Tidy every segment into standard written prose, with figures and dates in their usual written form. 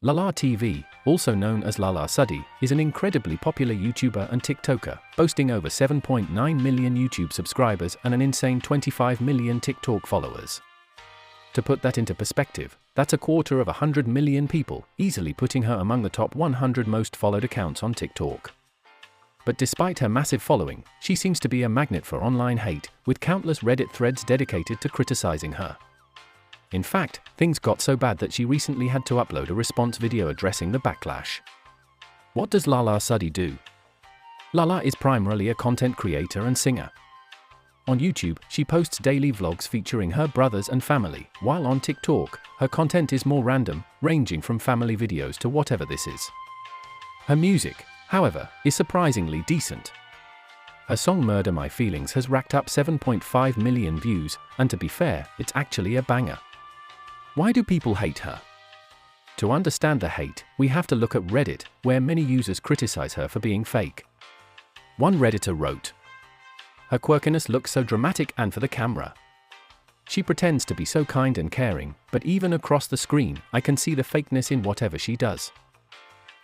Lala TV, also known as Lala Sadii, is an incredibly popular YouTuber and TikToker, boasting over 7.9 million YouTube subscribers and an insane 25 million TikTok followers. To put that into perspective, that's a quarter of 100 million people, easily putting her among the top 100 most followed accounts on TikTok. But despite her massive following, she seems to be a magnet for online hate, with countless Reddit threads dedicated to criticizing her. In fact, things got so bad that she recently had to upload a response video addressing the backlash. What does Lala Sadii do? Lala is primarily a content creator and singer. On YouTube, she posts daily vlogs featuring her brothers and family, while on TikTok, her content is more random, ranging from family videos to whatever this is. Her music, however, is surprisingly decent. Her song Murder My Feelings has racked up 7.5 million views, and to be fair, it's actually a banger. Why do people hate her? To understand the hate, we have to look at Reddit, where many users criticize her for being fake. One Redditor wrote, "Her quirkiness looks so dramatic and for the camera. She pretends to be so kind and caring, but even across the screen, I can see the fakeness in whatever she does.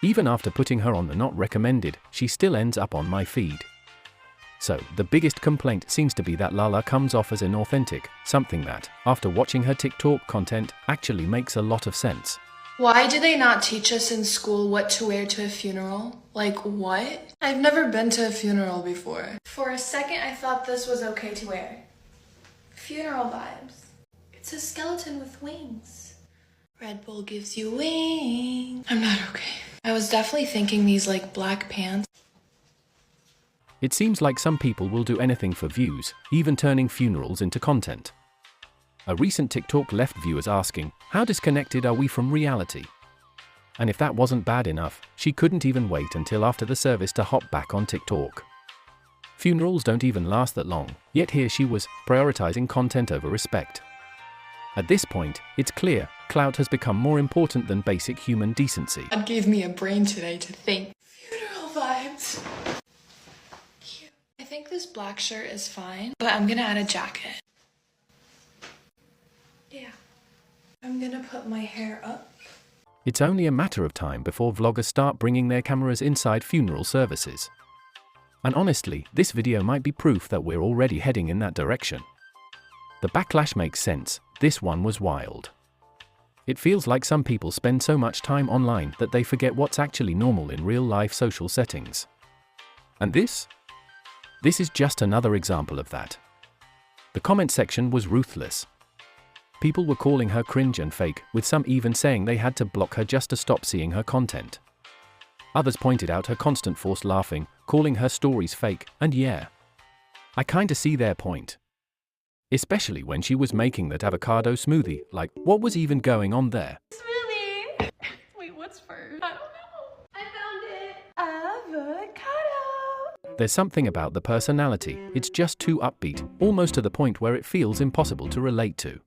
Even after putting her on the not recommended, she still ends up on my feed." So, the biggest complaint seems to be that Lala comes off as inauthentic, something that, after watching her TikTok content, actually makes a lot of sense. Why do they not teach us in school what to wear to a funeral? Like what? I've never been to a funeral before. For a second I thought this was okay to wear. Funeral vibes. It's a skeleton with wings. Red Bull gives you wings. I'm not okay. I was definitely thinking these like black pants. It seems like some people will do anything for views, even turning funerals into content. A recent TikTok left viewers asking, how disconnected are we from reality? And if that wasn't bad enough, she couldn't even wait until after the service to hop back on TikTok. Funerals don't even last that long, yet here she was, prioritizing content over respect. At this point, it's clear, clout has become more important than basic human decency. God gave me a brain today to think. Funeral vibes. Cute. I think this black shirt is fine, but I'm gonna add a jacket. Yeah. I'm gonna put my hair up. It's only a matter of time before vloggers start bringing their cameras inside funeral services. And honestly, this video might be proof that we're already heading in that direction. The backlash makes sense, this one was wild. It feels like some people spend so much time online that they forget what's actually normal in real-life social settings. And this? This is just another example of that. The comment section was ruthless. People were calling her cringe and fake, with some even saying they had to block her just to stop seeing her content. Others pointed out her constant forced laughing, calling her stories fake, and yeah, I kinda see their point. Especially when she was making that avocado smoothie, like, what was even going on there? Smoothie! Wait, what's first? I don't know. I found it. Avocado! There's something about the personality, it's just too upbeat, almost to the point where it feels impossible to relate to.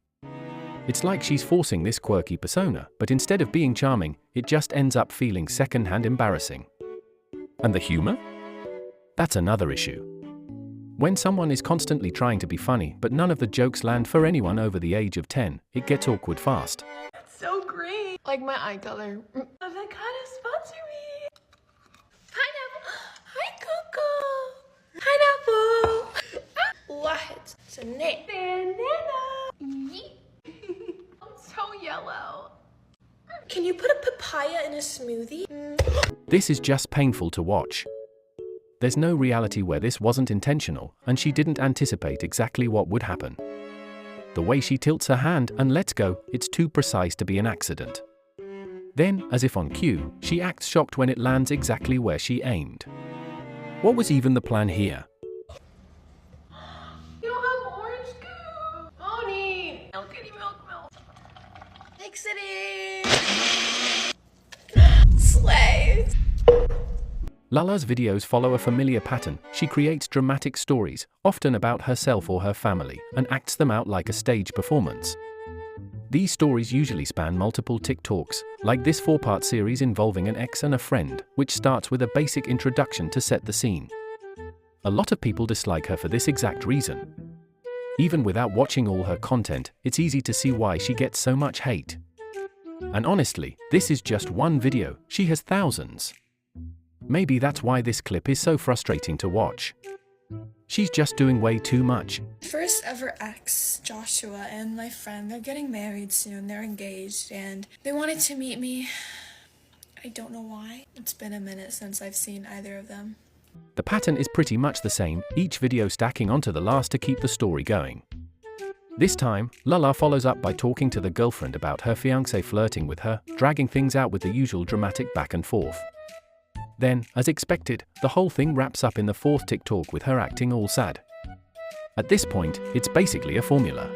It's like she's forcing this quirky persona, but instead of being charming, it just ends up feeling second-hand embarrassing. And the humor? That's another issue. When someone is constantly trying to be funny, but none of the jokes land for anyone over the age of 10, it gets awkward fast. That's so green. Like my eye color. Avocado sponsor me. Pineapple. Hi, Coco. Pineapple. What? It's a name. Banana. I'm so yellow. Can you put a papaya in a smoothie? This is just painful to watch. There's no reality where this wasn't intentional, and she didn't anticipate exactly what would happen. The way she tilts her hand and lets go, it's too precise to be an accident. Then, as if on cue, she acts shocked when it lands exactly where she aimed. What was even the plan here? You don't have orange scoop. Oh, neat. Milk. Mix it in. Slay. Lala's videos follow a familiar pattern. She creates dramatic stories, often about herself or her family, and acts them out like a stage performance. These stories usually span multiple TikToks, like this 4-part series involving an ex and a friend, which starts with a basic introduction to set the scene. A lot of people dislike her for this exact reason. Even without watching all her content, it's easy to see why she gets so much hate. And honestly, this is just one video, she has thousands. Maybe that's why this clip is so frustrating to watch. She's just doing way too much. First ever ex, Joshua, and my friend, they're getting married soon, they're engaged, and they wanted to meet me. I don't know why. It's been a minute since I've seen either of them. The pattern is pretty much the same, each video stacking onto the last to keep the story going. This time, Lala follows up by talking to the girlfriend about her fiancé flirting with her, dragging things out with the usual dramatic back and forth. Then, as expected, the whole thing wraps up in the fourth TikTok with her acting all sad. At this point, it's basically a formula.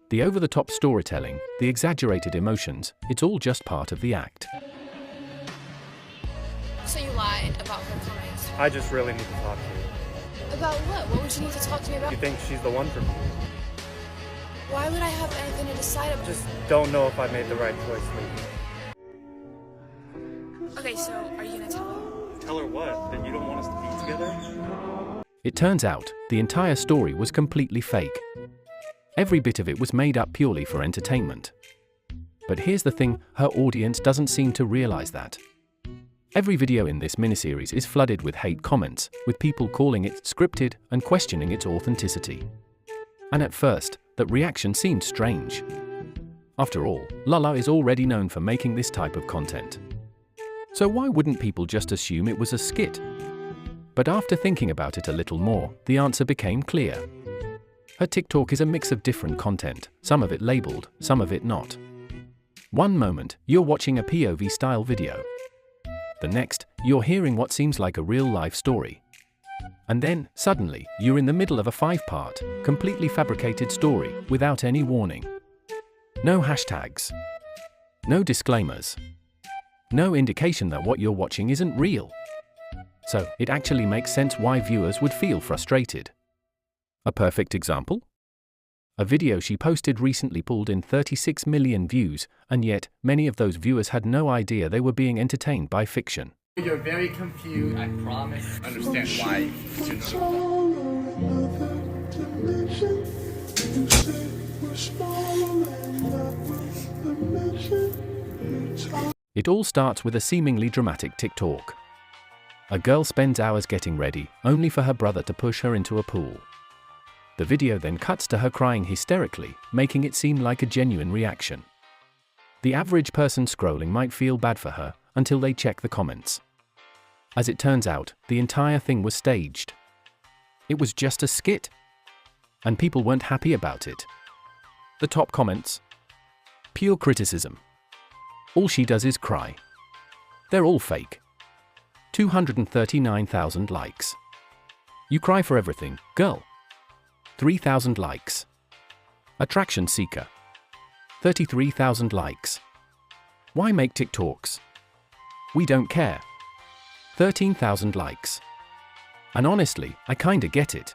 The over-the-top storytelling, the exaggerated emotions, it's all just part of the act. So you lied about her comments? I just really need to talk to you. About what? What would you need to talk to me about? You think she's the one for me? Why would I have anything to decide about? Just don't know if I made the right choice leaving. Okay, so are you gonna tell her? Tell her what? That you don't want us to be together? It turns out, the entire story was completely fake. Every bit of it was made up purely for entertainment. But here's the thing, her audience doesn't seem to realize that. Every video in this miniseries is flooded with hate comments, with people calling it scripted and questioning its authenticity. And at first, that reaction seemed strange. After all, Lala is already known for making this type of content. So why wouldn't people just assume it was a skit? But after thinking about it a little more, the answer became clear. Her TikTok is a mix of different content, some of it labeled, some of it not. One moment, you're watching a POV-style video. The next, you're hearing what seems like a real-life story. And then, suddenly, you're in the middle of a 5-part, completely fabricated story, without any warning. No hashtags. No disclaimers. No indication that what you're watching isn't real. So, it actually makes sense why viewers would feel frustrated. A perfect example? A video she posted recently pulled in 36 million views, and yet, many of those viewers had no idea they were being entertained by fiction. You're very confused. I promise. Understand why you It all starts with a seemingly dramatic TikTok. A girl spends hours getting ready, only for her brother to push her into a pool. The video then cuts to her crying hysterically, making it seem like a genuine reaction. The average person scrolling might feel bad for her, until they check the comments. As it turns out, the entire thing was staged. It was just a skit. And people weren't happy about it. The top comments? Pure criticism. All she does is cry. They're all fake. 239,000 likes. You cry for everything, girl. 3,000 likes. Attraction seeker. 33,000 likes. Why make TikToks? We don't care. 13,000 likes. And honestly, I kinda get it.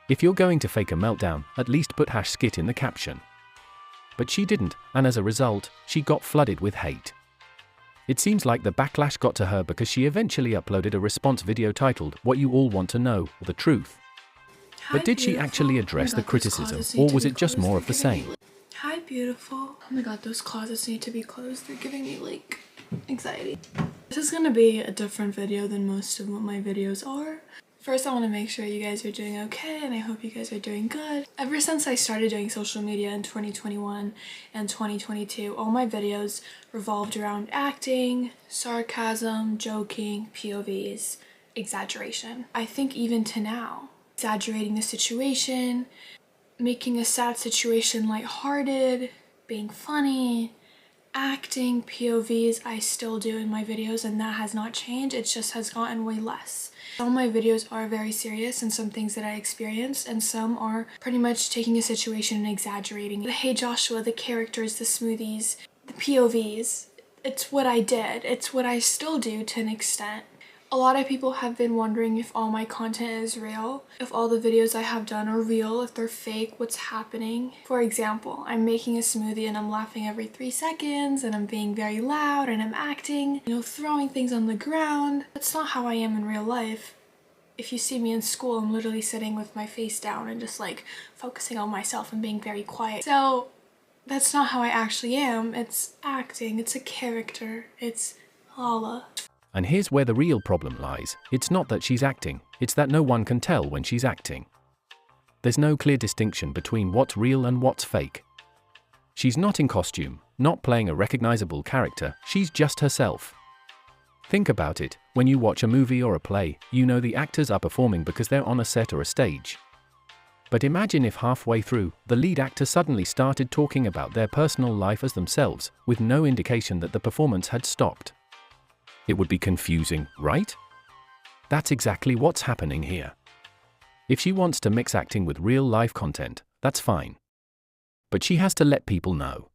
If you're going to fake a meltdown, at least put #skit in the caption. But she didn't, and as a result, she got flooded with hate. It seems like the backlash got to her because she eventually uploaded a response video titled, "What You All Want to Know, the Truth." But did she actually address the criticism, or was it just more of the same? Hi, beautiful. Oh my god, those closets need to be closed. They're giving me, like, anxiety. This is gonna be a different video than most of what my videos are. First, I want to make sure you guys are doing okay, and I hope you guys are doing good. Ever since I started doing social media in 2021 and 2022, all my videos revolved around acting, sarcasm, joking, POVs, exaggeration. I think even to now, exaggerating the situation, making a sad situation lighthearted, being funny, acting, POVs, I still do in my videos, and that has not changed. It just has gotten way less. Some of my videos are very serious and some things that I experienced, and some are pretty much taking a situation and exaggerating. The "Hey Joshua," the characters, the smoothies, the POVs, it's what I did. It's what I still do to an extent. A lot of people have been wondering if all my content is real, if all the videos I have done are real, if they're fake, what's happening. For example, I'm making a smoothie and I'm laughing every 3 seconds, and I'm being very loud, and I'm acting, throwing things on the ground. That's not how I am in real life. If you see me in school, I'm literally sitting with my face down and just like focusing on myself and being very quiet. So That's not how I actually am. It's acting. It's a character. It's Lala. And here's where the real problem lies. It's not that she's acting, it's that no one can tell when she's acting. There's no clear distinction between what's real and what's fake. She's not in costume, not playing a recognizable character, she's just herself. Think about it, when you watch a movie or a play, you know the actors are performing because they're on a set or a stage. But imagine if halfway through, the lead actor suddenly started talking about their personal life as themselves, with no indication that the performance had stopped. It would be confusing, right? That's exactly what's happening here. If she wants to mix acting with real-life content, that's fine. But she has to let people know.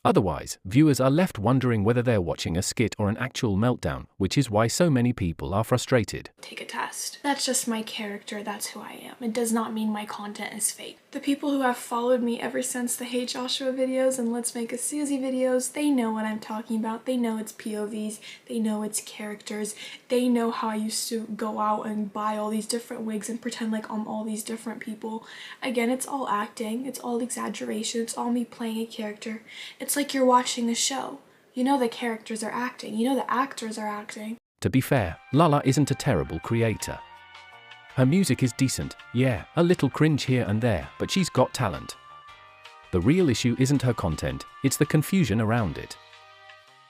Otherwise, viewers are left wondering whether they're watching a skit or an actual meltdown, which is why so many people are frustrated. Take a test. That's just my character, that's who I am. It does not mean my content is fake. The people who have followed me ever since the Hey Joshua videos and Let's Make a Susie videos, they know what I'm talking about. They know it's POVs, they know it's characters, they know how I used to go out and buy all these different wigs and pretend like I'm all these different people. Again, it's all acting, it's all exaggeration, it's all me playing a character. It's like you're watching a show. You know the characters are acting, you know the actors are acting. To be fair, Lala isn't a terrible creator. Her music is decent, yeah, a little cringe here and there, but she's got talent. The real issue isn't her content, it's the confusion around it.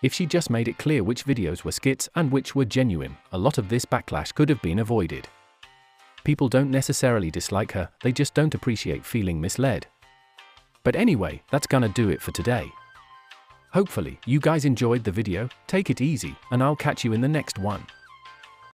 If she just made it clear which videos were skits and which were genuine, a lot of this backlash could have been avoided. People don't necessarily dislike her, they just don't appreciate feeling misled. But anyway, that's gonna do it for today. Hopefully, you guys enjoyed the video, take it easy, and I'll catch you in the next one.